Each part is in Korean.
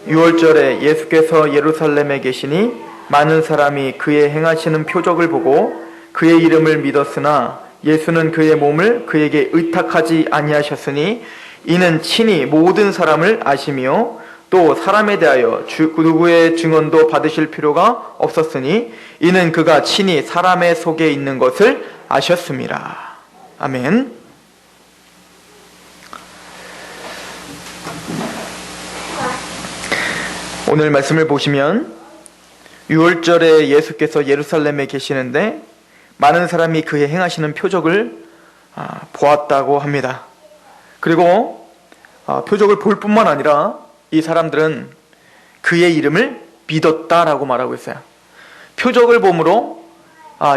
6월절에 예수께서 예루살렘에 계시니 많은 사람이 그의 행하시는 표적을 보고 그의 이름을 믿었으나 예수는 그의 몸을 그에게 의탁하지 아니하셨으니 이는 친히 모든 사람을 아시며 또 사람에 대하여 누구의 증언도 받으실 필요가 없었으니 이는 그가 친히 사람의 속에 있는 것을 아셨습니다. 아멘. 오늘 말씀을 보시면 6월절에 예수께서 예루살렘에 계시는데 많은 사람이 그의 행하시는 표적을 보았다고 합니다. 그리고 표적을 볼 뿐만 아니라 이 사람들은 그의 이름을 믿었다라고 말하고 있어요. 표적을 보므로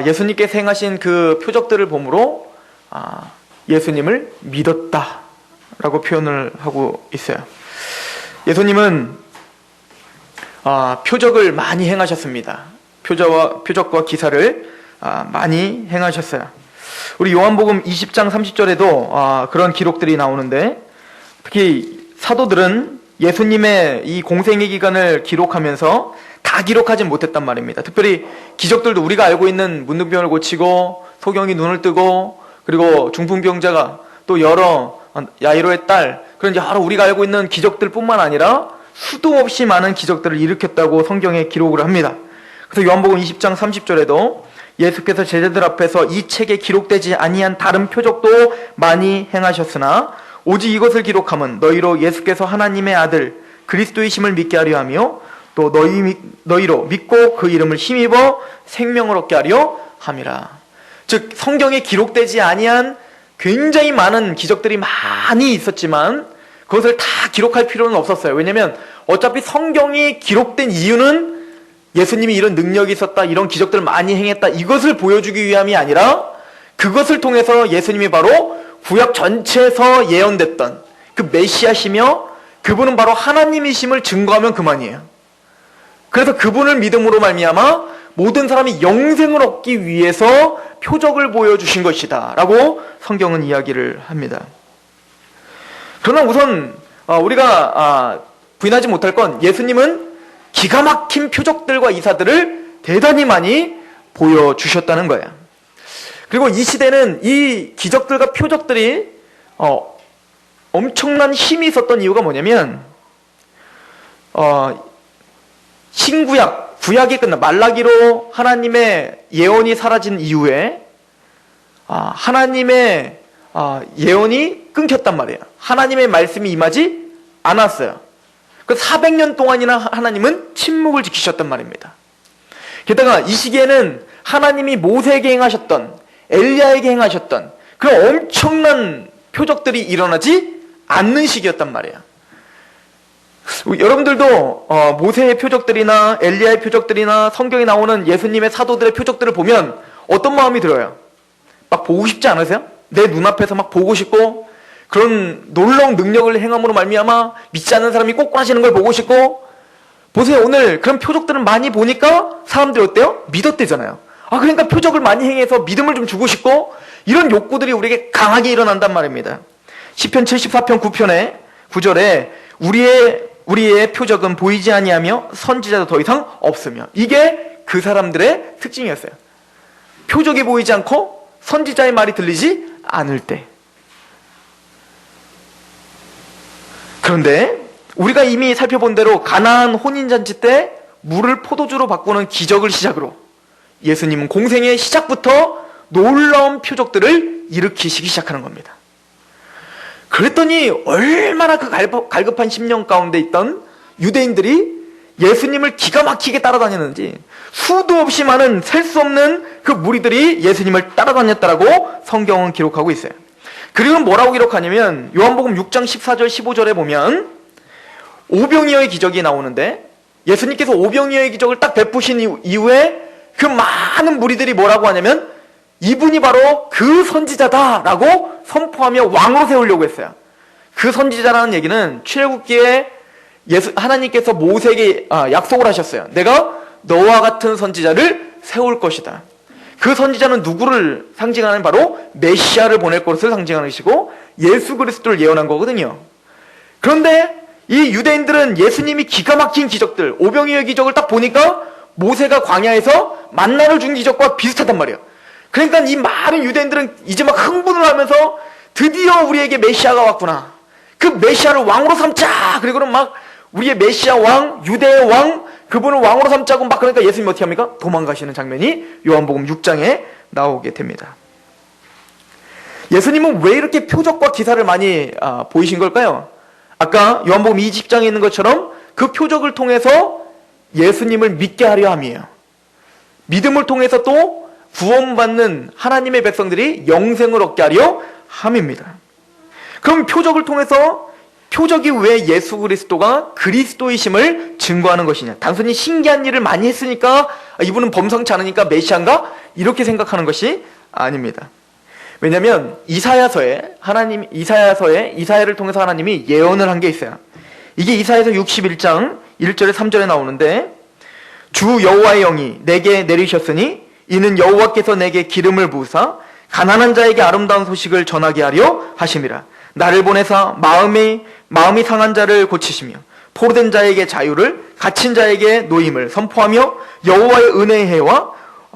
예수님께서 행하신 그 표적들을 보므로 예수님을 믿었다라고 표현을 하고 있어요. 예수님은 표적을 많이 행하셨습니다. 표적과 기사를 많이 행하셨어요. 우리 요한복음 20장 30절에도 그런 기록들이 나오는데 특히 사도들은 예수님의 이 공생의 기간을 기록하면서 다 기록하진 못했단 말입니다. 특별히 기적들도 우리가 알고 있는 문둥병을 고치고 소경이 눈을 뜨고 그리고 중풍병자가 또 여러 야이로의 딸 그런 여러 우리가 알고 있는 기적들 뿐만 아니라 수도 없이 많은 기적들을 일으켰다고 성경에 기록을 합니다. 그래서 요한복음 20장 30절에도 예수께서 제자들 앞에서 이 책에 기록되지 아니한 다른 표적도 많이 행하셨으나 오직 이것을 기록함은 너희로 예수께서 하나님의 아들 그리스도이심을 믿게 하려 하며 또 너희로 믿고 그 이름을 힘입어 생명을 얻게 하려 함이라. 즉 성경에 기록되지 아니한 굉장히 많은 기적들이 많이 있었지만 그것을 다 기록할 필요는 없었어요. 왜냐하면 어차피 성경이 기록된 이유는 예수님이 이런 능력이 있었다, 이런 기적들을 많이 행했다, 이것을 보여주기 위함이 아니라 그것을 통해서 예수님이 바로 구약 전체에서 예언됐던 그 메시아시며 그분은 바로 하나님이심을 증거하면 그만이에요. 그래서 그분을 믿음으로 말미암아 모든 사람이 영생을 얻기 위해서 표적을 보여주신 것이다 라고 성경은 이야기를 합니다. 그러나 우선 우리가 부인하지 못할 건 예수님은 기가 막힌 표적들과 이사들을 대단히 많이 보여주셨다는 거예요. 그리고 이 시대는 이 기적들과 표적들이 엄청난 힘이 있었던 이유가 뭐냐면 신구약, 구약이 끝나 말라기로 하나님의 예언이 사라진 이후에 하나님의 예언이 끊겼단 말이에요. 하나님의 말씀이 임하지 않았어요. 그 400년 동안이나 하나님은 침묵을 지키셨단 말입니다. 게다가 이 시기에는 하나님이 모세에게 행하셨던 엘리야에게 행하셨던 그런 엄청난 표적들이 일어나지 않는 시기였단 말이에요. 여러분들도 모세의 표적들이나 엘리야의 표적들이나 성경에 나오는 예수님의 사도들의 표적들을 보면 어떤 마음이 들어요? 막 보고 싶지 않으세요? 내 눈앞에서 막 보고 싶고 그런 놀라운 능력을 행함으로 말미암아 믿지 않는 사람이 꼬꾸라지는 걸 보고 싶고 보세요. 오늘 그런 표적들을 많이 보니까 사람들이 어때요? 믿었대잖아요. 그러니까 표적을 많이 행해서 믿음을 좀 주고 싶고 이런 욕구들이 우리에게 강하게 일어난단 말입니다. 시편 74편 9편에 9절에 우리의 표적은 보이지 아니하며 선지자도 더 이상 없으며 이게 그 사람들의 특징이었어요. 표적이 보이지 않고 선지자의 말이 들리지 않을 때. 그런데 우리가 이미 살펴본 대로 가나안 혼인잔치 때 물을 포도주로 바꾸는 기적을 시작으로 예수님은 공생의 시작부터 놀라운 표적들을 일으키시기 시작하는 겁니다. 그랬더니 얼마나 그 갈급한 심령 가운데 있던 유대인들이 예수님을 기가 막히게 따라다녔는지 수도 없이 많은 셀 수 없는 그 무리들이 예수님을 따라다녔다라고 성경은 기록하고 있어요. 그리고 뭐라고 기록하냐면 요한복음 6장 14절 15절에 보면 오병이어의 기적이 나오는데 예수님께서 오병이어의 기적을 딱 베푸신 이후에 그 많은 무리들이 뭐라고 하냐면 이분이 바로 그 선지자다라고 선포하며 왕으로 세우려고 했어요. 그 선지자라는 얘기는 출애굽기에 하나님께서 모세에게 약속을 하셨어요. 내가 너와 같은 선지자를 세울 것이다. 그 선지자는 누구를 상징하는 바로 메시아를 보낼 것을 상징하는 것이고 예수 그리스도를 예언한 거거든요. 그런데 이 유대인들은 예수님이 기가 막힌 기적들, 오병이어의 기적을 딱 보니까 모세가 광야에서 만나를 준 기적과 비슷하단 말이에요. 그러니까 이 많은 유대인들은 이제 막 흥분을 하면서 드디어 우리에게 메시아가 왔구나. 그 메시아를 왕으로 삼자. 그리고는 막 우리의 메시아 왕, 유대의 왕, 그분을 왕으로 삼자고 막 그러니까 예수님이 어떻게 합니까? 도망가시는 장면이 요한복음 6장에 나오게 됩니다. 예수님은 왜 이렇게 표적과 기사를 많이 보이신 걸까요? 아까 요한복음 20장에 있는 것처럼 그 표적을 통해서 예수님을 믿게 하려 함이에요. 믿음을 통해서 또 구원받는 하나님의 백성들이 영생을 얻게 하려 함입니다. 그럼 표적을 통해서 표적이 왜 예수 그리스도가 그리스도이심을 증거하는 것이냐? 단순히 신기한 일을 많이 했으니까 이분은 범상치 않으니까 메시아인가? 이렇게 생각하는 것이 아닙니다. 왜냐하면 이사야서에 이사야를 통해서 하나님이 예언을 한 게 있어요. 이게 이사야서 61장 1절에 3절에 나오는데 주 여호와의 영이 내게 내리셨으니 이는 여호와께서 내게 기름을 부으사 가난한 자에게 아름다운 소식을 전하게 하려 하심이라. 나를 보내사 마음이 상한 자를 고치시며 포로된 자에게 자유를 갇힌 자에게 노임을 선포하며 여호와의 은혜의 해와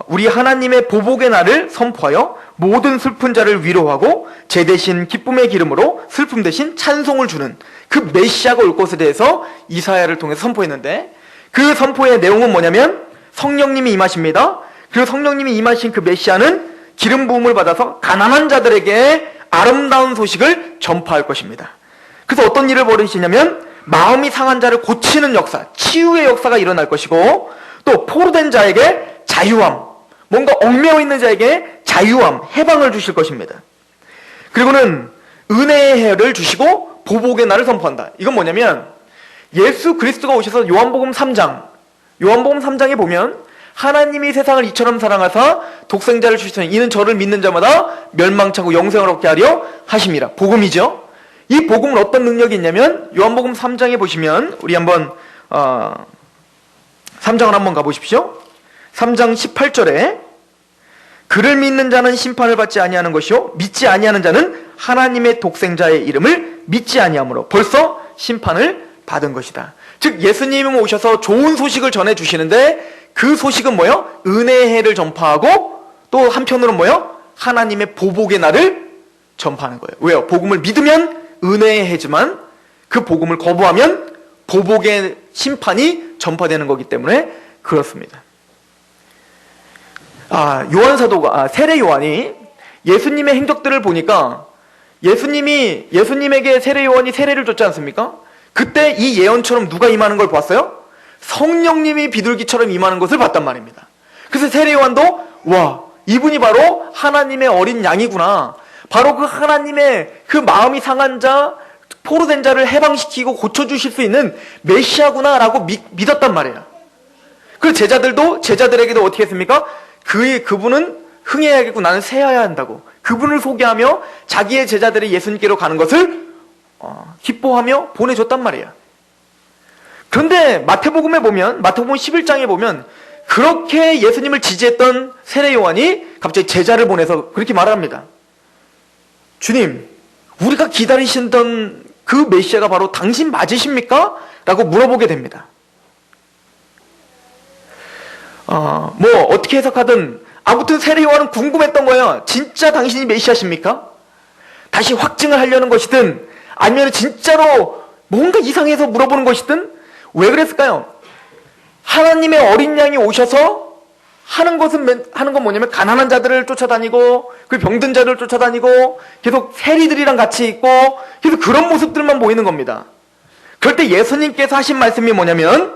우리 하나님의 보복의 날을 선포하여 모든 슬픈 자를 위로하고 제 대신 기쁨의 기름으로 슬픔 대신 찬송을 주는 그 메시아가 올 것에 대해서 이사야를 통해서 선포했는데 그 선포의 내용은 뭐냐면 성령님이 임하십니다. 그리고 성령님이 임하신 그 메시아는 기름 부음을 받아서 가난한 자들에게 아름다운 소식을 전파할 것입니다. 그래서 어떤 일을 벌이시냐면 마음이 상한 자를 고치는 역사, 치유의 역사가 일어날 것이고 또 포로된 자에게 자유함, 뭔가 얽매여 있는 자에게 자유함, 해방을 주실 것입니다. 그리고는 은혜의 해를 주시고 보복의 날을 선포한다. 이건 뭐냐면 예수 그리스도가 오셔서 요한복음 3장에 보면 하나님이 세상을 이처럼 사랑하사 독생자를 주시더니 이는 저를 믿는 자마다 멸망치 않고 영생을 얻게 하려 하심이라. 복음이죠. 이 복음은 어떤 능력이 있냐면 요한복음 3장에 보시면 우리 한번 3장을 한번 가보십시오. 3장 18절에 그를 믿는 자는 심판을 받지 아니하는 것이요 믿지 아니하는 자는 하나님의 독생자의 이름을 믿지 아니하므로 벌써 심판을 받은 것이다. 즉 예수님은 오셔서 좋은 소식을 전해주시는데 그 소식은 뭐예요? 은혜의 해를 전파하고 또 한편으로는 뭐예요? 하나님의 보복의 날을 전파하는 거예요. 왜요? 복음을 믿으면 은혜의 해지만 그 복음을 거부하면 보복의 심판이 전파되는 거기 때문에 그렇습니다. 세례 요한이 예수님의 행적들을 보니까 예수님에게 세례 요한이 세례를 줬지 않습니까? 그때 이 예언처럼 누가 임하는 걸 봤어요? 성령님이 비둘기처럼 임하는 것을 봤단 말입니다. 그래서 세례 요한도 와, 이분이 바로 하나님의 어린 양이구나. 바로 그 하나님의 그 마음이 상한 자, 포로된 자를 해방시키고 고쳐주실 수 있는 메시아구나라고 믿었단 말이에요. 그 제자들에게도 어떻게 했습니까? 그분은 흥해야겠고 나는 세야야 한다고 그분을 소개하며 자기의 제자들이 예수님께로 가는 것을 기뻐하며 보내줬단 말이에요. 그런데 마태복음 11장에 보면 그렇게 예수님을 지지했던 세례 요한이 갑자기 제자를 보내서 그렇게 말합니다. 주님, 우리가 기다리시던 그 메시아가 바로 당신 맞으십니까? 라고 물어보게 됩니다. 어떻게 해석하든 아무튼 세례 요한은 궁금했던 거예요. 진짜 당신이 메시아십니까? 다시 확증을 하려는 것이든 아니면 진짜로 뭔가 이상해서 물어보는 것이든 왜 그랬을까요? 하나님의 어린 양이 오셔서 하는 건 뭐냐면 가난한 자들을 쫓아다니고 그 병든 자들을 쫓아다니고 계속 세리들이랑 같이 있고 계속 그런 모습들만 보이는 겁니다. 그럴 때 예수님께서 하신 말씀이 뭐냐면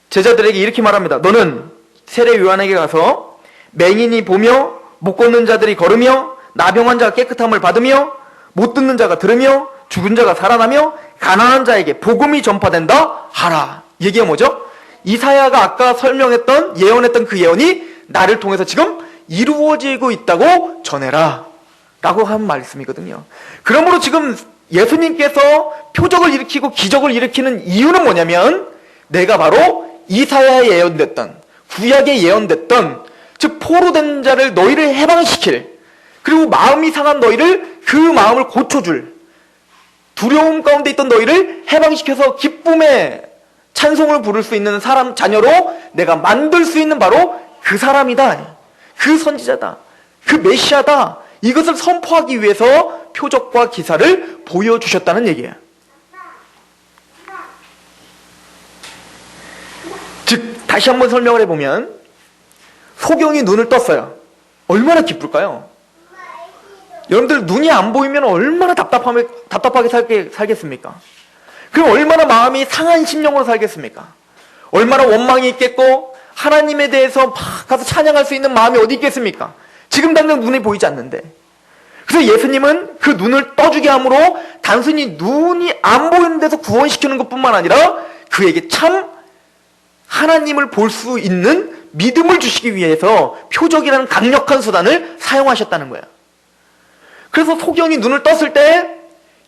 제자들에게 이렇게 말합니다. 너는 세례 요한에게 가서 맹인이 보며 못 걷는 자들이 걸으며 나병한 자가 깨끗함을 받으며 못 듣는 자가 들으며 죽은 자가 살아나며 가난한 자에게 복음이 전파된다 하라. 얘기가 뭐죠? 이사야가 아까 예언했던 그 예언이 나를 통해서 지금 이루어지고 있다고 전해라 라고 한 말씀이거든요. 그러므로 지금 예수님께서 표적을 일으키고 기적을 일으키는 이유는 뭐냐면 내가 바로 이사야에 예언됐던 구약에 예언됐던 즉 포로된 자를 너희를 해방시킬 그리고 마음이 상한 너희를 그 마음을 고쳐줄 두려움 가운데 있던 너희를 해방시켜서 기쁨의 찬송을 부를 수 있는 사람, 자녀로 내가 만들 수 있는 바로 그 사람이다. 그 선지자다. 그 메시아다. 이것을 선포하기 위해서 표적과 기사를 보여주셨다는 얘기예요. 즉, 다시 한번 설명을 해보면 소경이 눈을 떴어요. 얼마나 기쁠까요? 여러분들 눈이 안 보이면 얼마나 답답하게 살겠습니까? 그럼 얼마나 마음이 상한 심령으로 살겠습니까? 얼마나 원망이 있겠고 하나님에 대해서 막 가서 찬양할 수 있는 마음이 어디 있겠습니까? 지금 당장 눈이 보이지 않는데. 그래서 예수님은 그 눈을 떠주게 함으로 단순히 눈이 안 보이는 데서 구원시키는 것뿐만 아니라 그에게 참 하나님을 볼 수 있는 믿음을 주시기 위해서 표적이라는 강력한 수단을 사용하셨다는 거예요. 그래서 소경이 눈을 떴을 때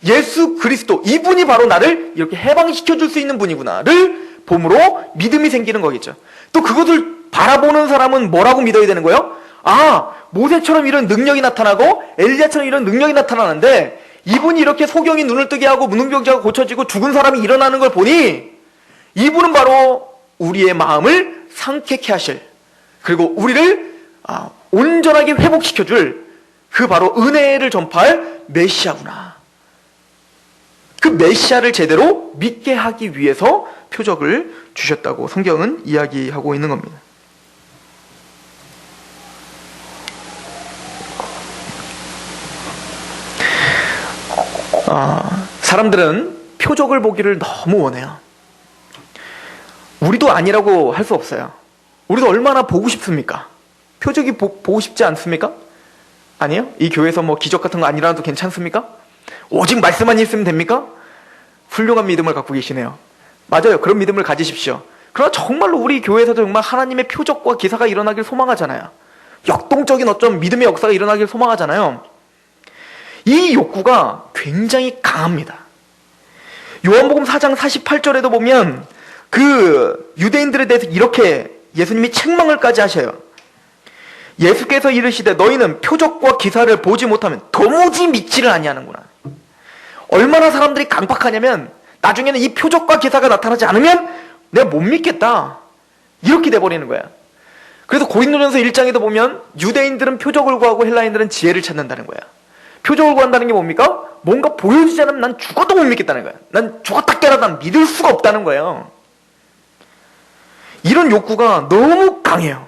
예수 그리스도, 이분이 바로 나를 이렇게 해방시켜 줄 수 있는 분이구나를 봄으로 믿음이 생기는 거겠죠. 또 그것을 바라보는 사람은 뭐라고 믿어야 되는 거예요? 아, 모세처럼 이런 능력이 나타나고 엘리야처럼 이런 능력이 나타나는데 이분이 이렇게 소경이 눈을 뜨게 하고 문둥병자가 고쳐지고 죽은 사람이 일어나는 걸 보니 이분은 바로 우리의 마음을 상쾌케 하실, 그리고 우리를 온전하게 회복시켜줄 그 바로 은혜를 전파할 메시아구나. 그 메시아를 제대로 믿게 하기 위해서 표적을 주셨다고 성경은 이야기하고 있는 겁니다. 사람들은 표적을 보기를 너무 원해요. 우리도 아니라고 할 수 없어요. 우리도 얼마나 보고 싶습니까? 표적이 보고 싶지 않습니까? 아니에요? 이 교회에서 뭐 기적 같은 거 아니라도 괜찮습니까? 오직 말씀만 있으면 됩니까? 훌륭한 믿음을 갖고 계시네요. 맞아요. 그런 믿음을 가지십시오. 그러나 정말로 우리 교회에서도 정말 하나님의 표적과 기사가 일어나길 소망하잖아요. 역동적인 어떤 믿음의 역사가 일어나길 소망하잖아요. 이 욕구가 굉장히 강합니다. 요한복음 4장 48절에도 보면 그 유대인들에 대해서 이렇게 예수님이 책망을까지 하셔요. 예수께서 이르시되 너희는 표적과 기사를 보지 못하면 도무지 믿지를 아니하는구나. 얼마나 사람들이 강박하냐면 나중에는 이 표적과 기사가 나타나지 않으면 내가 못 믿겠다, 이렇게 돼버리는 거야. 그래서 고린도전서 1장에도 보면 유대인들은 표적을 구하고 헬라인들은 지혜를 찾는다는 거야. 표적을 구한다는 게 뭡니까? 뭔가 보여주지 않으면 난 죽어도 못 믿겠다는 거야. 난 죽었다 깨라 난 믿을 수가 없다는 거예요. 이런 욕구가 너무 강해요.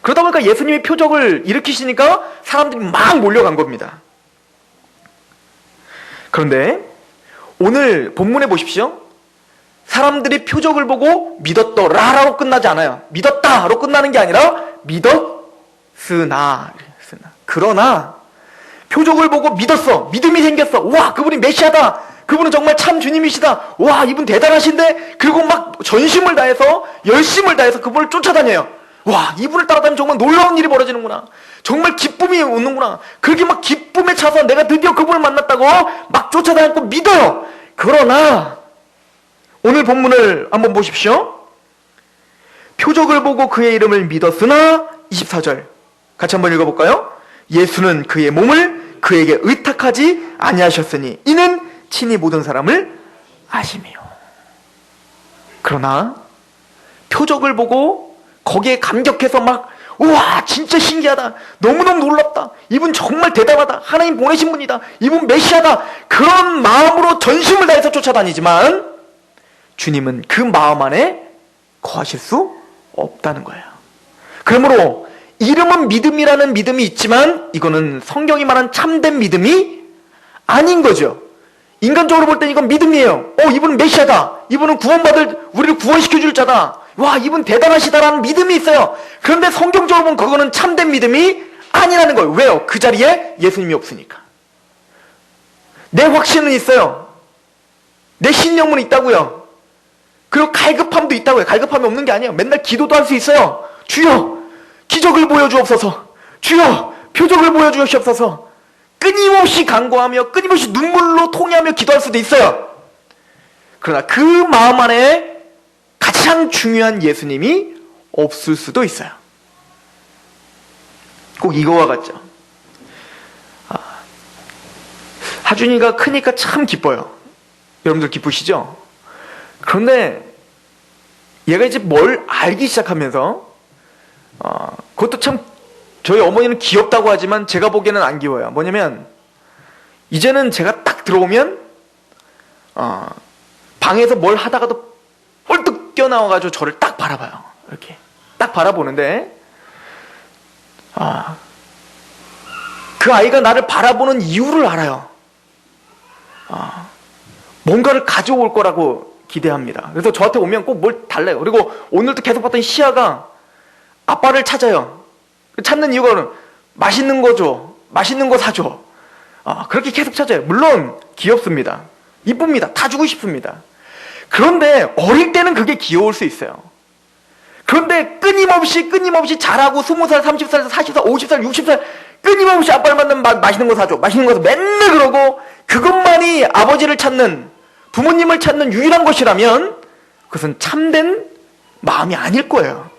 그러다 보니까 예수님이 표적을 일으키시니까 사람들이 막 몰려간 겁니다. 그런데 오늘 본문에 보십시오. 사람들이 표적을 보고 믿었더라라고 끝나지 않아요. 믿었다로 끝나는 게 아니라 믿었으나. 그러나 표적을 보고 믿었어. 믿음이 생겼어. 와, 그분이 메시아다. 그분은 정말 참 주님이시다. 와, 이분 대단하신데? 그리고 막 전심을 다해서, 열심을 다해서 그분을 쫓아다녀요. 와, 이분을 따라다니면 정말 놀라운 일이 벌어지는구나. 정말 기쁨이 오는구나. 그렇게 막 기쁨에 차서 내가 드디어 그분을 만났다고 막 쫓아다니고 믿어요. 그러나 오늘 본문을 한번 보십시오. 표적을 보고 그의 이름을 믿었으나 24절 같이 한번 읽어볼까요? 예수는 그의 몸을 그에게 의탁하지 아니하셨으니 이는 친히 모든 사람을 아심이요. 그러나 표적을 보고 거기에 감격해서 막 우와 진짜 신기하다, 너무너무 놀랍다, 이분 정말 대단하다, 하나님 보내신 분이다, 이분 메시아다, 그런 마음으로 전심을 다해서 쫓아다니지만 주님은 그 마음 안에 거하실 수 없다는 거예요. 그러므로 이름은 믿음이라는 믿음이 있지만 이거는 성경이 말한 참된 믿음이 아닌 거죠. 인간적으로 볼 땐 이건 믿음이에요. 이분은 메시아다, 이분은 구원받을, 우리를 구원시켜줄 자다, 와 이분 대단하시다라는 믿음이 있어요. 그런데 성경적으로 보면 그거는 참된 믿음이 아니라는 거예요. 왜요? 그 자리에 예수님이 없으니까. 내 확신은 있어요. 내 신념은 있다고요. 그리고 갈급함도 있다고요. 갈급함이 없는 게 아니에요. 맨날 기도도 할 수 있어요. 주여 기적을 보여주옵소서, 주여 표적을 보여주옵소서, 끊임없이 간구하며 끊임없이 눈물로 통해하며 기도할 수도 있어요. 그러나 그 마음 안에 가장 중요한 예수님이 없을 수도 있어요. 꼭 이거와 같죠. 하준이가 크니까 참 기뻐요. 여러분들 기쁘시죠? 그런데 얘가 이제 뭘 알기 시작하면서 그것도 참 저희 어머니는 귀엽다고 하지만 제가 보기에는 안 귀여워요. 뭐냐면 이제는 제가 딱 들어오면 방에서 뭘 하다가도 뻘떡 뛰어나와가지고 저를 딱 바라봐요. 이렇게 딱 바라보는데 그 아이가 나를 바라보는 이유를 알아요. 뭔가를 가져올 거라고 기대합니다. 그래서 저한테 오면 꼭 뭘 달래요. 그리고 오늘도 계속 봤던 시아가 아빠를 찾아요. 찾는 이유가 맛있는 거 줘, 맛있는 거 사줘. 그렇게 계속 찾아요. 물론 귀엽습니다. 이쁩니다. 다 주고 싶습니다. 그런데 어릴 때는 그게 귀여울 수 있어요. 그런데 끊임없이 자라고 20살, 30살, 40살, 50살, 60살 끊임없이 아빠를 만나면 맛있는 거 사줘, 맛있는 거 사줘 맨날 그러고 그것만이 아버지를 찾는, 부모님을 찾는 유일한 것이라면 그것은 참된 마음이 아닐 거예요.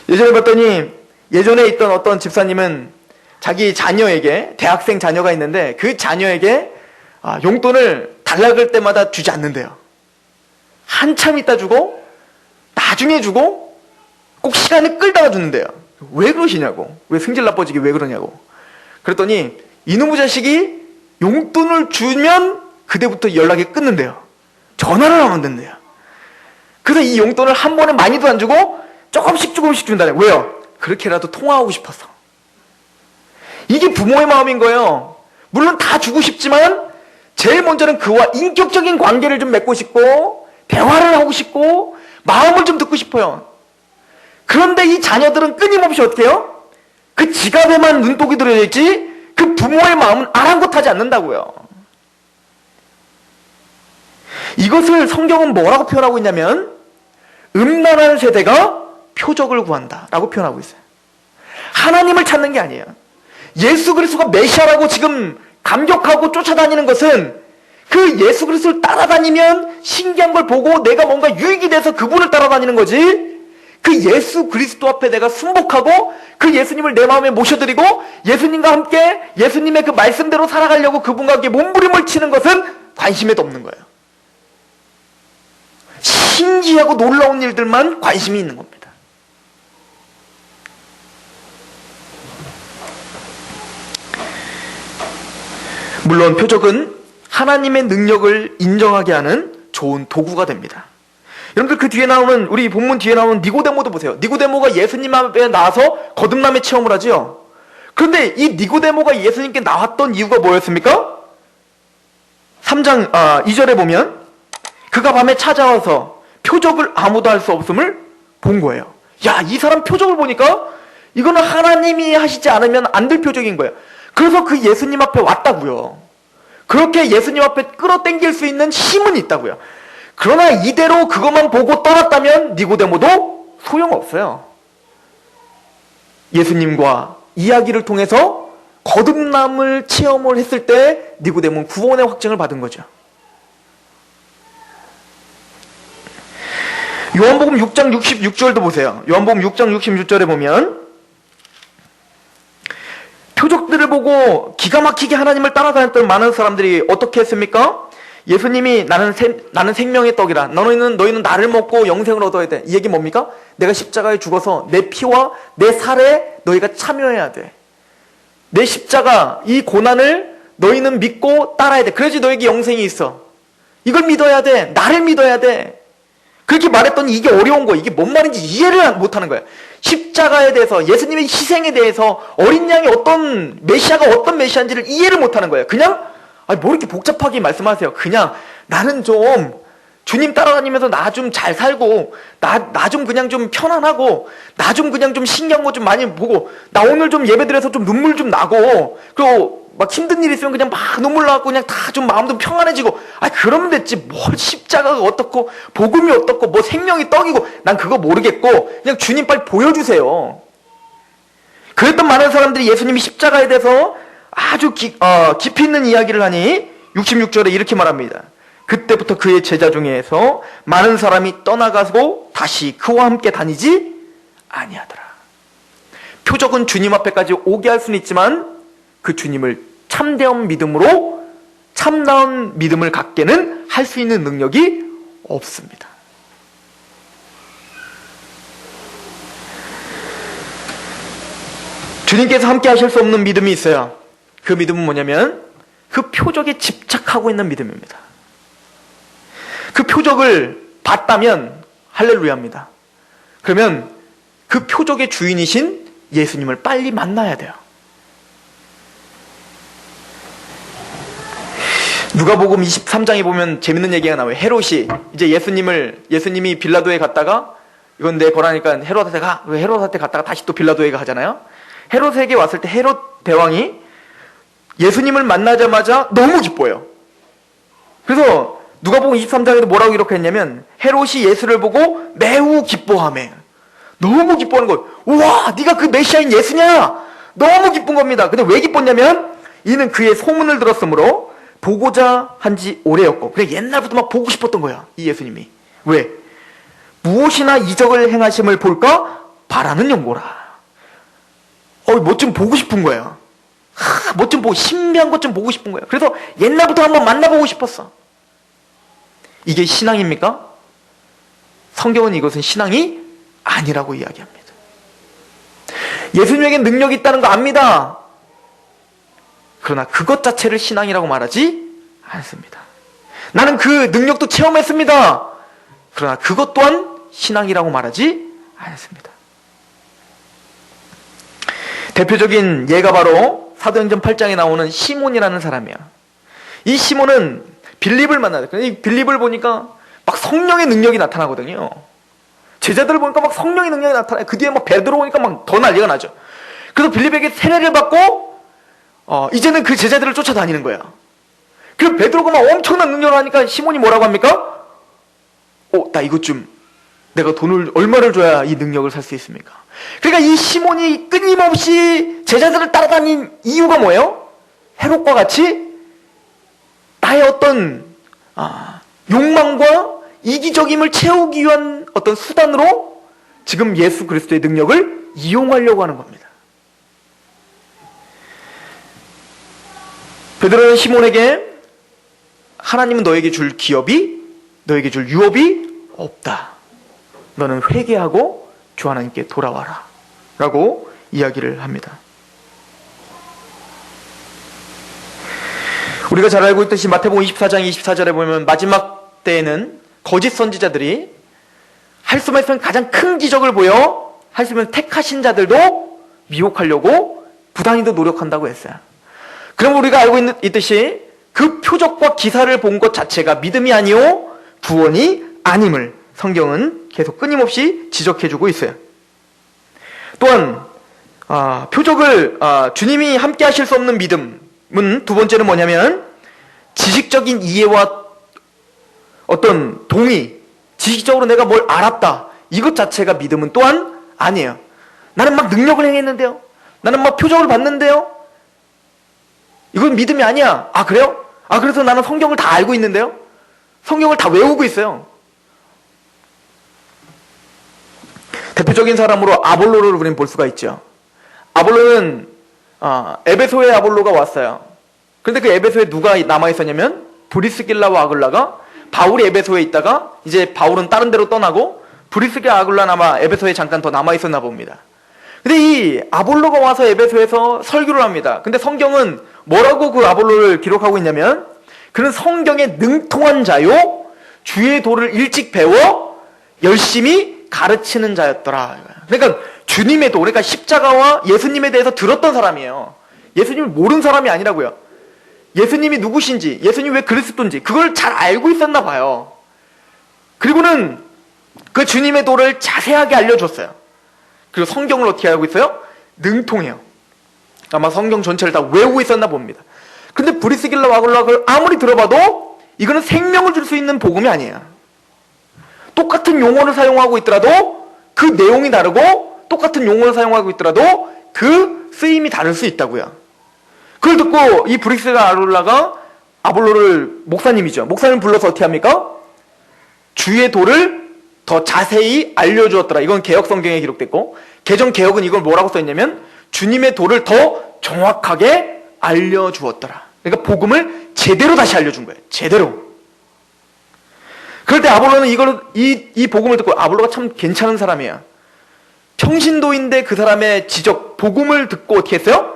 예전에 봤더니 예전에 있던 어떤 집사님은 자기 자녀에게, 대학생 자녀가 있는데 그 자녀에게 용돈을 달라 그럴 때마다 주지 않는데요. 한참 있다 주고 나중에 주고 꼭 시간을 끌다가 주는데요. 왜 그러시냐고. 왜 성질 나빠지게 왜 그러냐고. 그랬더니 이놈의 자식이 용돈을 주면 그때부터 연락이 끊는데요. 전화를 하면 된대요. 그래서 이 용돈을 한 번에 많이도 안 주고 조금씩 준다네요. 왜요? 그렇게라도 통화하고 싶어서. 이게 부모의 마음인 거예요. 물론 다 주고 싶지만 제일 먼저는 그와 인격적인 관계를 좀 맺고 싶고 대화를 하고 싶고 마음을 좀 듣고 싶어요. 그런데 이 자녀들은 끊임없이 어떻게 해요? 그 지갑에만 눈독이 들어져 있지 그 부모의 마음은 아랑곳하지 않는다고요. 이것을 성경은 뭐라고 표현하고 있냐면 음란한 세대가 표적을 구한다 라고 표현하고 있어요. 하나님을 찾는 게 아니에요. 예수 그리스도가 메시아라고 지금 감격하고 쫓아다니는 것은 그 예수 그리스도를 따라다니면 신기한 걸 보고 내가 뭔가 유익이 돼서 그분을 따라다니는 거지, 그 예수 그리스도 앞에 내가 순복하고 그 예수님을 내 마음에 모셔드리고 예수님과 함께 예수님의 그 말씀대로 살아가려고 그분과 함께 몸부림을 치는 것은 관심에도 없는 거예요. 신기하고 놀라운 일들만 관심이 있는 겁니다. 물론 표적은 하나님의 능력을 인정하게 하는 좋은 도구가 됩니다. 여러분들 그 뒤에 나오는, 우리 본문 뒤에 나오는 니고데모도 보세요. 니고데모가 예수님 앞에 나와서 거듭남의 체험을 하지요. 그런데 이 니고데모가 예수님께 나왔던 이유가 뭐였습니까? 3장 2절에 보면 그가 밤에 찾아와서 표적을 아무도 할 수 없음을 본 거예요. 야, 이 사람 표적을 보니까 이거는 하나님이 하시지 않으면 안 될 표적인 거예요. 그래서 그 예수님 앞에 왔다고요. 그렇게 예수님 앞에 끌어당길 수 있는 힘은 있다고요. 그러나 이대로 그것만 보고 떠났다면 니고데모도 소용없어요. 예수님과 이야기를 통해서 거듭남을 체험을 했을 때 니고데모는 구원의 확증을 받은 거죠. 요한복음 6장 66절도 보세요. 요한복음 6장 66절에 보면 표적들을 보고 기가 막히게 하나님을 따라다녔던 많은 사람들이 어떻게 했습니까? 예수님이 나는 생명의 떡이라, 너희는 나를 먹고 영생을 얻어야 돼. 이 얘기 뭡니까? 내가 십자가에 죽어서 내 피와 내 살에 너희가 참여해야 돼. 내 십자가, 이 고난을 너희는 믿고 따라야 돼. 그래야지 너에게 영생이 있어. 이걸 믿어야 돼. 나를 믿어야 돼. 그렇게 말했더니 이게 어려운 거예요. 이게 뭔 말인지 이해를 못하는 거예요. 십자가에 대해서, 예수님의 희생에 대해서, 어린 양이 어떤 메시아가 어떤 메시아인지를 이해를 못하는 거예요. 그냥 뭐 이렇게 복잡하게 말씀하세요. 그냥 나는 좀 주님 따라다니면서 나 좀 잘 살고 나 좀 그냥 좀 편안하고 나 좀 그냥 좀 신기한 거 좀 많이 보고 나 오늘 좀 예배드려서 좀 눈물 좀 나고 그리고 막 힘든 일 있으면 그냥 막 눈물 나고 그냥 다 좀 마음도 평안해지고 그러면 됐지. 뭘 십자가가 어떻고 복음이 어떻고 뭐 생명이 떡이고 난 그거 모르겠고 그냥 주님 빨리 보여주세요. 그랬던 많은 사람들이 예수님이 십자가에 대해서 아주 깊이 있는 이야기를 하니 66절에 이렇게 말합니다. 그때부터 그의 제자 중에서 많은 사람이 떠나가고 다시 그와 함께 다니지 아니하더라. 표적은 주님 앞에까지 오게 할 수는 있지만 그 주님을 참된 믿음으로 참다운 믿음을 갖게는 할 수 있는 능력이 없습니다. 주님께서 함께 하실 수 없는 믿음이 있어요. 그 믿음은 뭐냐면 그 표적에 집착하고 있는 믿음입니다. 그 표적을 봤다면 할렐루야입니다. 그러면 그 표적의 주인이신 예수님을 빨리 만나야 돼요. 누가복음 23장에 보면 재밌는 얘기가 나와요. 헤롯이 이제 예수님이 빌라도에 갔다가 이건 내 거라니까 헤롯한테 가. 왜 헤롯한테 갔다가 다시 또 빌라도에 가잖아요. 헤롯에게 왔을 때 헤롯 대왕이 예수님을 만나자마자 너무 기뻐요. 그래서 누가복음 23장에도 뭐라고 기록했냐면 헤롯이 예수를 보고 매우 기뻐하며 너무 기뻐하는 거예요. 우와, 네가 그 메시아인 예수냐? 너무 기쁜 겁니다. 근데 왜 기뻤냐면 이는 그의 소문을 들었으므로 보고자 한지 오래였고, 그래 옛날부터 막 보고 싶었던 거야, 이 예수님이. 왜? 무엇이나 이적을 행하심을 볼까 바라는 연고라. 뭐 좀 보고 싶은 거야. 뭐 좀 보고, 신비한 것 좀 보고 싶은 거야. 그래서 옛날부터 한번 만나보고 싶었어. 이게 신앙입니까? 성경은 이것은 신앙이 아니라고 이야기합니다. 예수님에게 능력이 있다는 거 압니다. 그러나 그것 자체를 신앙이라고 말하지 않습니다. 나는 그 능력도 체험했습니다. 그러나 그것 또한 신앙이라고 말하지 않습니다. 대표적인 예가 바로 사도행전 8장에 나오는 시몬이라는 사람이야. 이 시몬은 빌립을 만나요. 이 빌립을 보니까 막 성령의 능력이 나타나거든요. 제자들을 보니까 막 성령의 능력이 나타나요. 그 뒤에 막 베드로 오니까 막 더 난리가 나죠. 그래서 빌립에게 세례를 받고 이제는 그 제자들을 쫓아다니는 거야. 그리고 베드로가 막 엄청난 능력을 하니까 시몬이 뭐라고 합니까? 나 이것 좀, 내가 돈을 얼마를 줘야 이 능력을 살 수 있습니까? 그러니까 이 시몬이 끊임없이 제자들을 따라다닌 이유가 뭐예요? 헤롯과 같이 나의 어떤 욕망과 이기적임을 채우기 위한 어떤 수단으로 지금 예수 그리스도의 능력을 이용하려고 하는 겁니다. 베드로는 시몬에게 하나님은 너에게 줄 기업이, 너에게 줄 유업이 없다. 너는 회개하고 주 하나님께 돌아와라 라고 이야기를 합니다. 우리가 잘 알고 있듯이 마태복음 24장 24절에 보면 마지막 때에는 거짓 선지자들이 할 수만 있으면 가장 큰 기적을 보여 할 수 있으면 택하신 자들도 미혹하려고 부단히도 노력한다고 했어요. 그럼 우리가 알고 있듯이 그 표적과 기사를 본 것 자체가 믿음이 아니오 구원이 아님을 성경은 계속 끊임없이 지적해주고 있어요. 또한 표적을 주님이 함께 하실 수 없는 믿음은 두 번째는 뭐냐면 지식적인 이해와 어떤 동의, 지식적으로 내가 뭘 알았다, 이것 자체가 믿음은 또한 아니에요. 나는 막 능력을 행했는데요, 나는 막 표적을 봤는데요, 이건 믿음이 아니야. 그래요? 그래서 나는 성경을 다 알고 있는데요, 성경을 다 외우고 있어요. 대표적인 사람으로 아볼로를 우리는 볼 수가 있죠. 아볼로는 에베소에 아볼로가 왔어요. 그런데 그 에베소에 누가 남아있었냐면 브리스길라와 아글라가, 바울이 에베소에 있다가 이제 바울은 다른 데로 떠나고 브리스길라 아글라는 아마 에베소에 잠깐 더 남아있었나 봅니다. 근데 이 아볼로가 와서 에베소에서 설교를 합니다. 근데 성경은 뭐라고 그 아볼로를 기록하고 있냐면 그는 성경에 능통한 자요 주의 도를 일찍 배워 열심히 가르치는 자였더라. 그러니까 주님의 도, 그러니까 십자가와 예수님에 대해서 들었던 사람이에요. 예수님을 모르는 사람이 아니라고요. 예수님이 누구신지, 예수님이 왜 그리스도인지 그걸 잘 알고 있었나 봐요. 그리고는 그 주님의 도를 자세하게 알려줬어요. 그리고 성경을 어떻게 알고 있어요? 능통해요. 아마 성경 전체를 다 외우고 있었나 봅니다. 근데 브리스길라와 아굴라를 아무리 들어봐도 이거는 생명을 줄 수 있는 복음이 아니에요. 똑같은 용어를 사용하고 있더라도 그 내용이 다르고 똑같은 용어를 사용하고 있더라도 그 쓰임이 다를 수 있다고요. 그걸 듣고 이 브리스길라 아굴라가 아볼로를, 목사님이죠, 목사님 불러서 어떻게 합니까? 주의 도를 더 자세히 알려주었더라. 이건 개역 성경에 기록됐고, 개정 개역은 이걸 뭐라고 써있냐면 주님의 도를 더 정확하게 알려주었더라. 그러니까 복음을 제대로 다시 알려준 거예요. 제대로. 그럴 때 아볼로는 이 복음을 듣고, 아볼로가 참 괜찮은 사람이에요. 평신도인데 그 사람의 지적, 복음을 듣고 어떻게 했어요?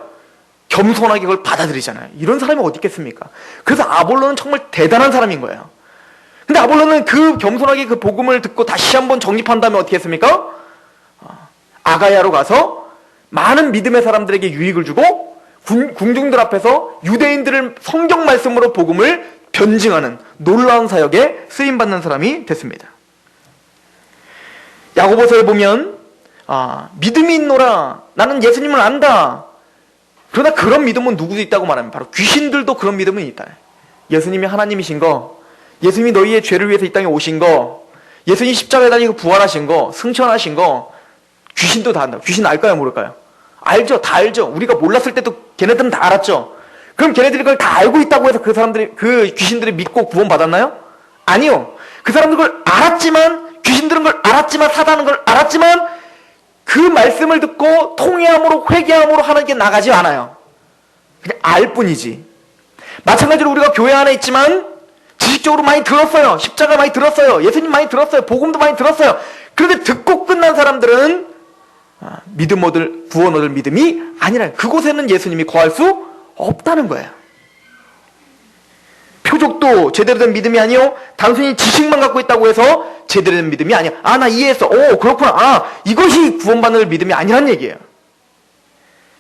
겸손하게 그걸 받아들이잖아요. 이런 사람이 어디 있겠습니까? 그래서 아볼로는 정말 대단한 사람인 거예요. 근데 아볼로는 그 겸손하게 그 복음을 듣고 다시 한번 정립한 다음에 어떻게 했습니까? 아가야로 가서 많은 믿음의 사람들에게 유익을 주고 궁중들 앞에서 유대인들을 성경 말씀으로 복음을 변증하는 놀라운 사역에 쓰임받는 사람이 됐습니다. 야고보서에 보면 믿음이 있노라, 나는 예수님을 안다. 그러나 그런 믿음은 누구도 있다고 말하면 바로 귀신들도 그런 믿음은 있다. 예수님이 하나님이신 거, 예수님이 너희의 죄를 위해서 이 땅에 오신 거, 예수님이 십자가에 달리고 부활하신 거, 승천하신 거, 귀신도 다 안다. 귀신 알까요, 모를까요? 알죠. 다 알죠. 우리가 몰랐을 때도 걔네들은 다 알았죠. 그럼 걔네들이 그걸 다 알고 있다고 해서 그 귀신들이 믿고 구원받았나요? 아니요. 그 사람들 그걸 알았지만, 귀신들은 걸 알았지만, 사단은 걸 알았지만, 그 말씀을 듣고 통회함으로, 회개함으로 하는 게 나가지 않아요. 그냥 알 뿐이지. 마찬가지로 우리가 교회 안에 있지만 지식적으로 많이 들었어요. 십자가 많이 들었어요. 예수님 많이 들었어요. 복음도 많이 들었어요. 그런데 듣고 끝난 사람들은 믿음 얻을, 구원 얻을 믿음이 아니라, 그곳에는 예수님이 거할 수 없다는 거예요. 표적도 제대로 된 믿음이 아니요, 단순히 지식만 갖고 있다고 해서 제대로 된 믿음이 아니야. 나 이해했어. 오, 그렇구나. 이것이 구원받을 믿음이 아니란 얘기예요.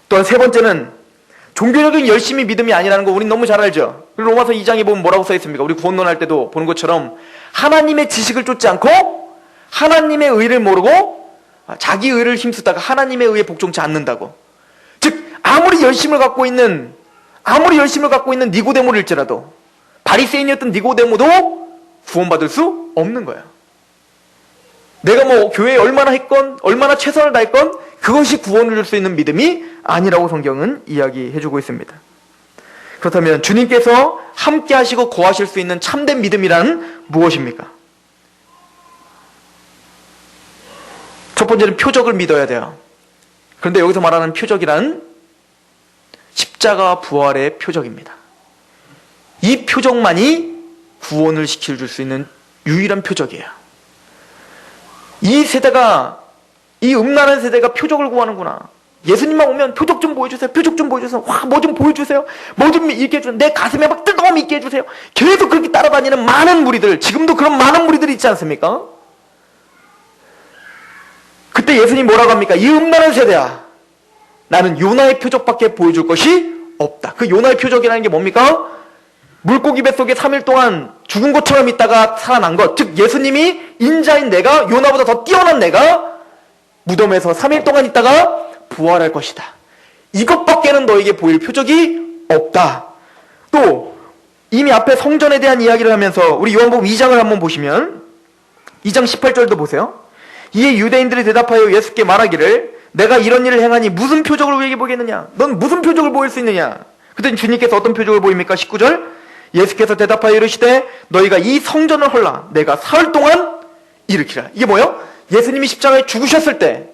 또한 세 번째는 종교적인 열심히 믿음이 아니라는 거 우린 너무 잘 알죠. 로마서 2장에 보면 뭐라고 써 있습니까? 우리 구원론할 때도 보는 것처럼 하나님의 지식을 쫓지 않고 하나님의 의를 모르고 자기 의를 힘쓰다가 하나님의 의에 복종치 않는다고. 즉 아무리 열심을 갖고 있는 니고데모일지라도, 바리새인이었던 니고데모도 구원받을 수 없는 거예요. 내가 뭐 교회에 얼마나 했건, 얼마나 최선을 다했건 그것이 구원을 줄 수 있는 믿음이 아니라고 성경은 이야기해주고 있습니다. 그렇다면 주님께서 함께 하시고 거하실 수 있는 참된 믿음이란 무엇입니까? 첫 번째는 표적을 믿어야 돼요. 그런데 여기서 말하는 표적이란 십자가 부활의 표적입니다. 이 표적만이 구원을 시켜줄 수 있는 유일한 표적이에요. 이 세대가, 이 음란한 세대가 표적을 구하는구나. 예수님만 오면 표적 좀 보여주세요. 표적 좀 보여주세요. 와, 뭐 좀 보여주세요. 뭐 좀 있게 해주세요. 내 가슴에 막 뜨거움 있게 해주세요. 계속 그렇게 따라다니는 많은 무리들, 지금도 그런 많은 무리들이 있지 않습니까? 그때 예수님 뭐라고 합니까? 이 음란한 세대야, 나는 요나의 표적밖에 보여줄 것이 없다. 그 요나의 표적이라는 게 뭡니까? 물고기 뱃속에 3일 동안 죽은 것처럼 있다가 살아난 것, 즉 예수님이 인자인 내가, 요나보다 더 뛰어난 내가 무덤에서 3일 동안 있다가 부활할 것이다. 이것밖에는 너에게 보일 표적이 없다. 또 이미 앞에 성전에 대한 이야기를 하면서 우리 요한복음 2장을 한번 보시면 2장 18절도 보세요. 이에 유대인들이 대답하여 예수께 말하기를, 내가 이런 일을 행하니 무슨 표적을 우리에게 보이겠느냐? 넌 무슨 표적을 보일 수 있느냐? 그때 주님께서 어떤 표적을 보입니까? 19절, 예수께서 대답하여 이르시되 너희가 이 성전을 헐라 내가 사흘 동안 일으키라. 이게 뭐예요? 예수님이 십자가에 죽으셨을 때,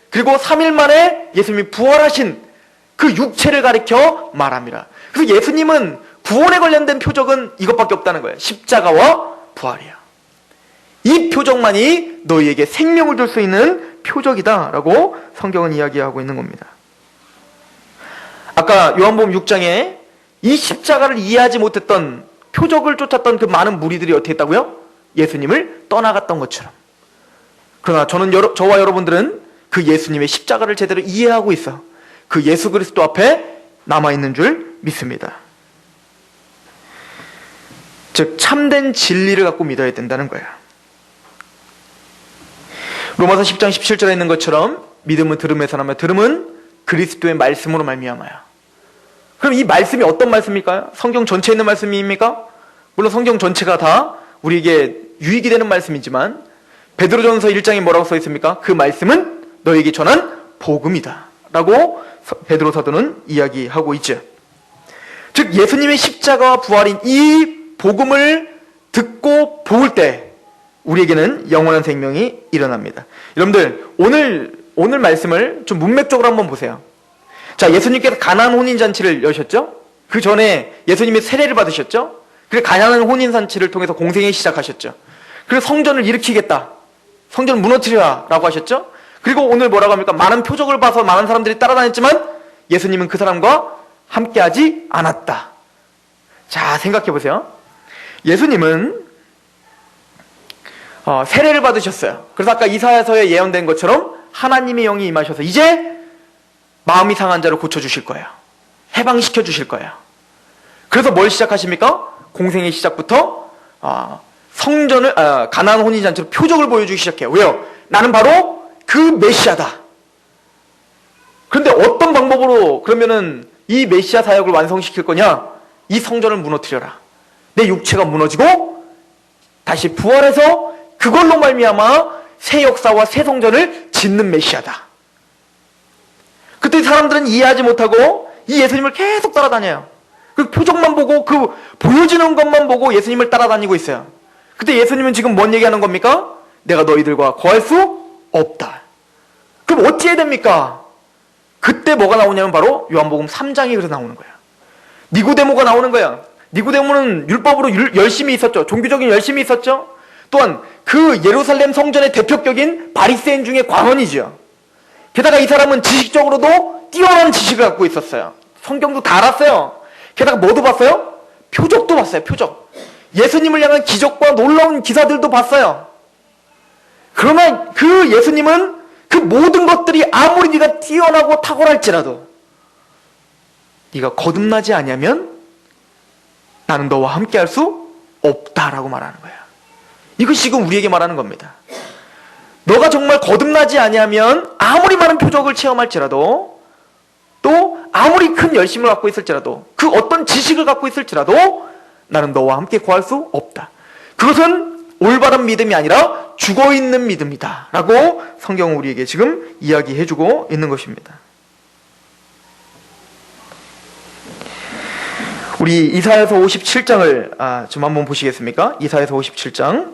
그리고 3일 만에 예수님이 부활하신 그 육체를 가리켜 말합니다. 그래서 예수님은 구원에 관련된 표적은 이것밖에 없다는 거예요. 십자가와 부활이야. 이 표적만이 너희에게 생명을 줄 수 있는 표적이다라고 성경은 이야기하고 있는 겁니다. 아까 요한복음 6장에 이 십자가를 이해하지 못했던, 표적을 쫓았던 그 많은 무리들이 어떻게 했다고요? 예수님을 떠나갔던 것처럼. 그러나 저와 여러분들은 그 예수님의 십자가를 제대로 이해하고 있어 그 예수 그리스도 앞에 남아있는 줄 믿습니다. 즉 참된 진리를 갖고 믿어야 된다는 거예요. 로마서 10장 17절에 있는 것처럼 믿음은 들음에서 나며 들음은 그리스도의 말씀으로 말미암아요. 그럼 이 말씀이 어떤 말씀일까요? 성경 전체에 있는 말씀입니까? 물론 성경 전체가 다 우리에게 유익이 되는 말씀이지만 베드로전서 1장에 뭐라고 써 있습니까? 그 말씀은 너에게 전한 복음이다 라고 베드로 사도는 이야기하고 있죠. 즉 예수님의 십자가와 부활인 이 복음을 듣고 볼 때 우리에게는 영원한 생명이 일어납니다. 여러분들 오늘 말씀을 좀 문맥적으로 한번 보세요. 자, 예수님께서 가나안 혼인잔치를 여셨죠? 그 전에 예수님이 세례를 받으셨죠? 그래서 가나안 혼인잔치를 통해서 공생애 시작하셨죠. 그래서 성전을 일으키겠다. 성전을 무너뜨리라 라고 하셨죠? 그리고 오늘 뭐라고 합니까? 많은 표적을 봐서 많은 사람들이 따라다녔지만 예수님은 그 사람과 함께하지 않았다. 자, 생각해 보세요. 예수님은 세례를 받으셨어요. 그래서 아까 이사야서에 예언된 것처럼 하나님의 영이 임하셔서 이제 마음이 상한 자를 고쳐주실 거예요. 해방시켜 주실 거예요. 그래서 뭘 시작하십니까? 공생의 시작부터 성전을 가나안 혼인잔치로 표적을 보여주기 시작해요. 왜요? 나는 바로 그 메시아다. 그런데 어떤 방법으로 그러면은 이 메시아 사역을 완성시킬 거냐? 이 성전을 무너뜨려라. 내 육체가 무너지고 다시 부활해서 그걸로 말미암아 새 역사와 새 성전을 짓는 메시아다. 그때 사람들은 이해하지 못하고 이 예수님을 계속 따라다녀요. 그 표적만 보고 그 보여지는 것만 보고 예수님을 따라다니고 있어요. 그때 예수님은 지금 뭔 얘기하는 겁니까? 내가 너희들과 거할 수 없다. 그럼 어찌해야 됩니까? 그때 뭐가 나오냐면 바로 요한복음 3장이 그래서 나오는 거예요. 니고데모가 나오는 거야. 니고데모는 율법으로 열심히 있었죠. 종교적인 열심히 있었죠. 또한 그 예루살렘 성전의 대표격인 바리새인 중에 광원이죠. 게다가 이 사람은 지식적으로도 뛰어난 지식을 갖고 있었어요. 성경도 다 알았어요. 게다가 뭐도 봤어요? 표적도 봤어요. 표적. 예수님을 향한 기적과 놀라운 기사들도 봤어요. 그러나 그 예수님은 그 모든 것들이 아무리 네가 뛰어나고 탁월할지라도 네가 거듭나지 아니하면 나는 너와 함께 할 수 없다라고 말하는 거야. 이것이 지금 우리에게 말하는 겁니다. 너가 정말 거듭나지 아니하면 아무리 많은 표적을 체험할지라도 또 아무리 큰 열심을 갖고 있을지라도 그 어떤 지식을 갖고 있을지라도 나는 너와 함께 거할 수 없다. 그것은 올바른 믿음이 아니라 죽어있는 믿음이다 라고 성경은 우리에게 지금 이야기해주고 있는 것입니다. 우리 이사야서 57장을 좀 한번 보시겠습니까? 이사야서 57장.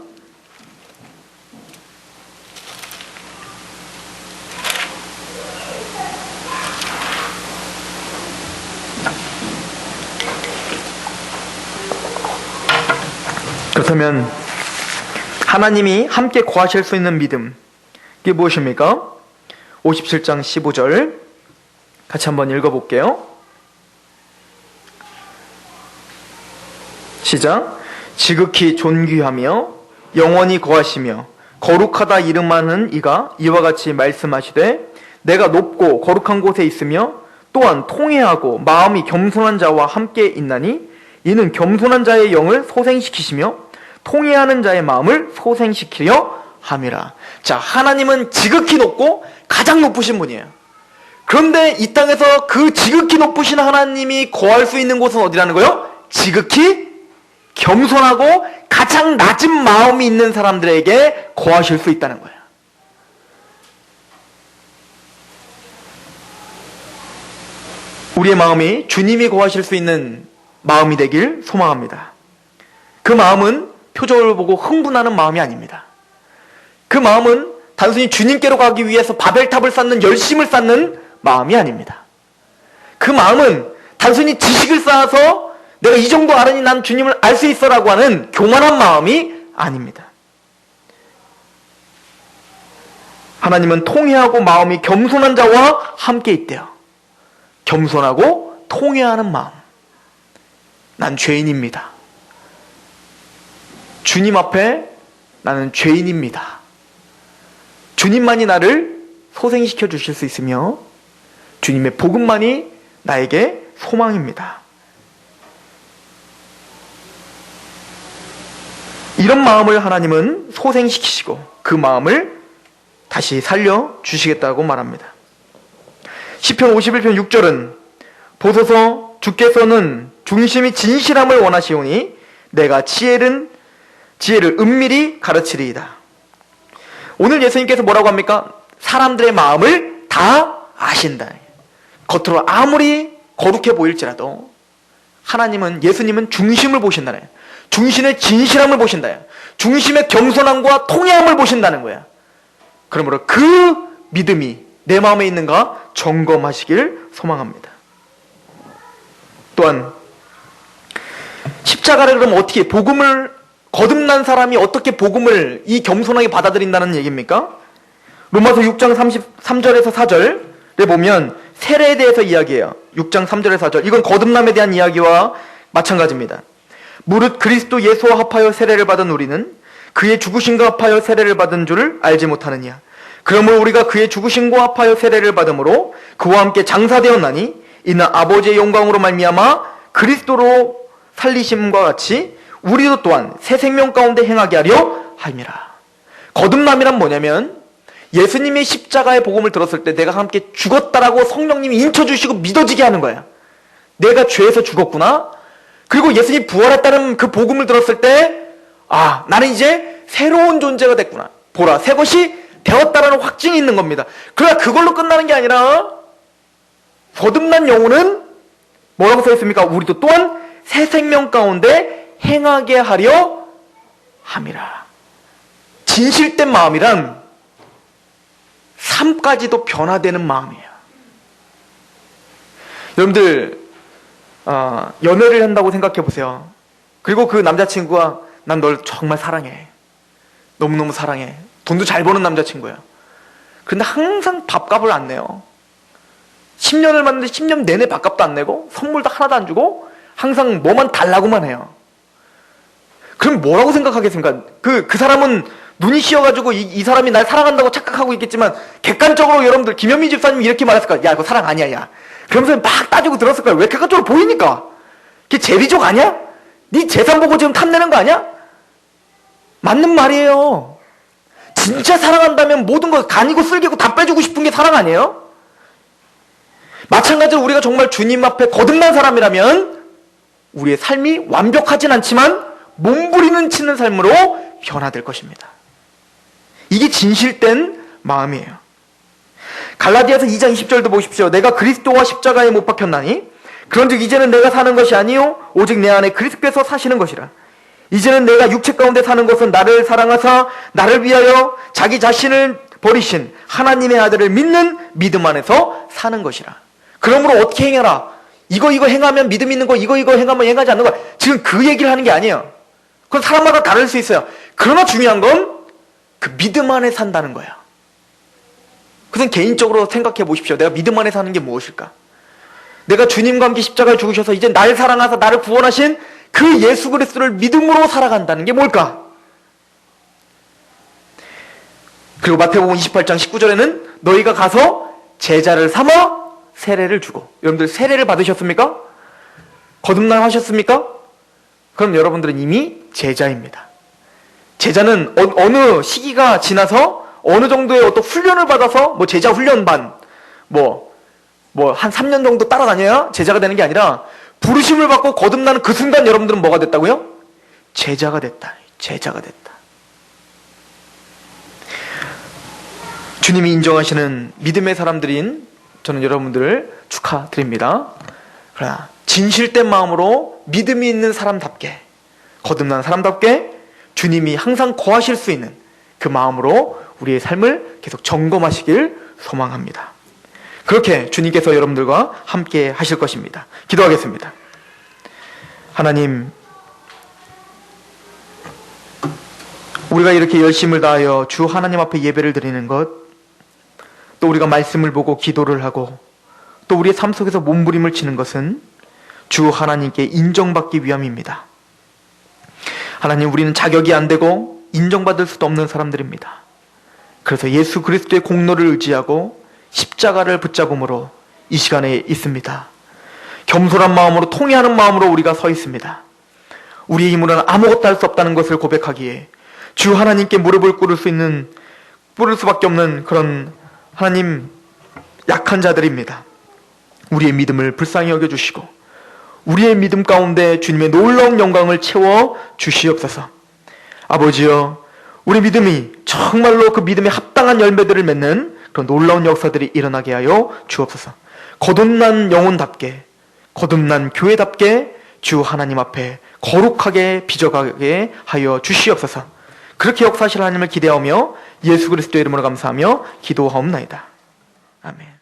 그렇다면 하나님이 함께 거하실 수 있는 믿음, 이게 무엇입니까? 57장 15절 같이 한번 읽어볼게요. 시작. 지극히 존귀하며 영원히 거하시며 거룩하다 이름하는 이가 이와 같이 말씀하시되 내가 높고 거룩한 곳에 있으며 또한 통회하고 마음이 겸손한 자와 함께 있나니 이는 겸손한 자의 영을 소생시키시며 통회하는 자의 마음을 소생시키려 함이라. 자, 하나님은 지극히 높고 가장 높으신 분이에요. 그런데 이 땅에서 그 지극히 높으신 하나님이 거할 수 있는 곳은 어디라는 거예요? 지극히 겸손하고 가장 낮은 마음이 있는 사람들에게 거하실 수 있다는 거예요. 우리의 마음이 주님이 거하실 수 있는 마음이 되길 소망합니다. 그 마음은 표적을 보고 흥분하는 마음이 아닙니다. 그 마음은 단순히 주님께로 가기 위해서 바벨탑을 쌓는 열심을 쌓는 마음이 아닙니다. 그 마음은 단순히 지식을 쌓아서 내가 이 정도 알으니 난 주님을 알 수 있어라고 하는 교만한 마음이 아닙니다. 하나님은 통회하고 마음이 겸손한 자와 함께 있대요. 겸손하고 통회하는 마음. 난 죄인입니다. 주님 앞에 나는 죄인입니다. 주님만이 나를 소생시켜 주실 수 있으며 주님의 복음만이 나에게 소망입니다. 이런 마음을 하나님은 소생시키시고 그 마음을 다시 살려주시겠다고 말합니다. 시편 51편 6절은 보소서 주께서는 중심이 진실함을 원하시오니 내가 지혜를 은밀히 가르치리이다. 오늘 예수님께서 뭐라고 합니까? 사람들의 마음을 다 아신다. 겉으로 아무리 거룩해 보일지라도 하나님은, 예수님은 중심을 보신다네. 중심의 진실함을 보신다. 중심의 겸손함과 통회함을 보신다는 거야. 그러므로 그 믿음이 내 마음에 있는가 점검하시길 소망합니다. 또한 십자가를 그럼 어떻게, 복음을 거듭난 사람이 어떻게 복음을 이 겸손하게 받아들인다는 얘기입니까? 로마서 6장 33절에서 4절에 보면 세례에 대해서 이야기해요. 6장 3절에서 4절. 이건 거듭남에 대한 이야기와 마찬가지입니다. 무릇 그리스도 예수와 합하여 세례를 받은 우리는 그의 죽으심과 합하여 세례를 받은 줄을 알지 못하느냐. 그러므로 우리가 그의 죽으심과 합하여 세례를 받음으로 그와 함께 장사되었나니 이는 아버지의 영광으로 말미암아 그리스도로 살리심과 같이 우리도 또한 새 생명 가운데 행하게 하려 함이라. 거듭남이란 뭐냐면 예수님의 십자가의 복음을 들었을 때 내가 함께 죽었다라고 성령님이 인쳐주시고 믿어지게 하는 거예요. 내가 죄에서 죽었구나. 그리고 예수님이 부활했다는 그 복음을 들었을 때 나는 이제 새로운 존재가 됐구나. 보라, 새 것이 되었다라는 확증이 있는 겁니다. 그러나 그걸로 끝나는 게 아니라 거듭난 영혼은 뭐라고 써 있습니까? 우리도 또한 새 생명 가운데 행하게 하려 함이라. 진실된 마음이란 삶까지도 변화되는 마음이에요. 여러분들 연애를 한다고 생각해 보세요. 그리고 그 남자친구가 난 널 정말 사랑해. 너무너무 사랑해. 돈도 잘 버는 남자친구야. 그런데 항상 밥값을 안 내요. 10년을 만났는데 10년 내내 밥값도 안 내고 선물도 하나도 안 주고 항상 뭐만 달라고만 해요. 그럼 뭐라고 생각하겠습니까? 그 사람은 눈이 씌어가지고 이 사람이 날 사랑한다고 착각하고 있겠지만 객관적으로 여러분들 김현미 집사님이 이렇게 말했을 거야. 야, 그거 사랑 아니야, 야. 그러면서 막 따지고 들었을 거야. 왜 객관적으로 보이니까. 그게 제비족 아니야? 네 재산 보고 지금 탐내는 거 아니야? 맞는 말이에요. 진짜 사랑한다면 모든 거 간이고 쓸개고 다 빼주고 싶은 게 사랑 아니에요? 마찬가지로 우리가 정말 주님 앞에 거듭난 사람이라면 우리의 삶이 완벽하진 않지만 몸부림은 치는 삶으로 변화될 것입니다. 이게 진실된 마음이에요. 갈라디아서 2장 20절도 보십시오. 내가 그리스도와 십자가에 못 박혔나니 그런즉 이제는 내가 사는 것이 아니요 오직 내 안에 그리스도께서 사시는 것이라. 이제는 내가 육체 가운데 사는 것은 나를 사랑하사 나를 위하여 자기 자신을 버리신 하나님의 아들을 믿는 믿음 안에서 사는 것이라. 그러므로 어떻게 행해라. 이거 행하면 믿음 있는 거, 이거 행하면 행하지 않는 거. 지금 그 얘기를 하는 게 아니에요. 그건 사람마다 다를 수 있어요. 그러나 중요한 건 그 믿음 안에 산다는 거예요. 그래서 개인적으로 생각해 보십시오. 내가 믿음 안에 사는 게 무엇일까? 내가 주님과 함께 십자가를 죽으셔서 이제 날 사랑하사 나를 구원하신 그 예수 그리스도를 믿음으로 살아간다는 게 뭘까? 그리고 마태복음 28장 19절에는 너희가 가서 제자를 삼아 세례를 주고. 여러분들 세례를 받으셨습니까? 거듭남 하셨습니까? 그럼 여러분들은 이미 제자입니다. 제자는 어느 시기가 지나서 어느 정도의 어떤 훈련을 받아서 뭐 제자 훈련반 한 3년 정도 따라다녀야 제자가 되는 게 아니라 부르심을 받고 거듭나는 그 순간 여러분들은 뭐가 됐다고요? 제자가 됐다. 제자가 됐다. 주님이 인정하시는 믿음의 사람들인 저는 여러분들을 축하드립니다. 그러나 진실된 마음으로 믿음이 있는 사람답게, 거듭난 사람답게 주님이 항상 거하실 수 있는 그 마음으로 우리의 삶을 계속 점검하시길 소망합니다. 그렇게 주님께서 여러분들과 함께 하실 것입니다. 기도하겠습니다. 하나님, 우리가 이렇게 열심을 다하여 주 하나님 앞에 예배를 드리는 것, 또 우리가 말씀을 보고 기도를 하고 또 우리의 삶 속에서 몸부림을 치는 것은 주 하나님께 인정받기 위함입니다. 하나님, 우리는 자격이 안 되고 인정받을 수도 없는 사람들입니다. 그래서 예수 그리스도의 공로를 의지하고 십자가를 붙잡음으로 이 시간에 있습니다. 겸손한 마음으로, 통회하는 마음으로 우리가 서 있습니다. 우리의 힘으로는 아무것도 할 수 없다는 것을 고백하기에 주 하나님께 무릎을 꿇을 수밖에 없는 그런 하나님, 약한 자들입니다. 우리의 믿음을 불쌍히 여겨주시고 우리의 믿음 가운데 주님의 놀라운 영광을 채워 주시옵소서. 아버지여, 우리 믿음이 정말로 그 믿음에 합당한 열매들을 맺는 그런 놀라운 역사들이 일어나게 하여 주옵소서. 거듭난 영혼답게, 거듭난 교회답게 주 하나님 앞에 거룩하게 빚어가게 하여 주시옵소서. 그렇게 역사하실 하나님을 기대하며 예수 그리스도의 이름으로 감사하며 기도하옵나이다. 아멘.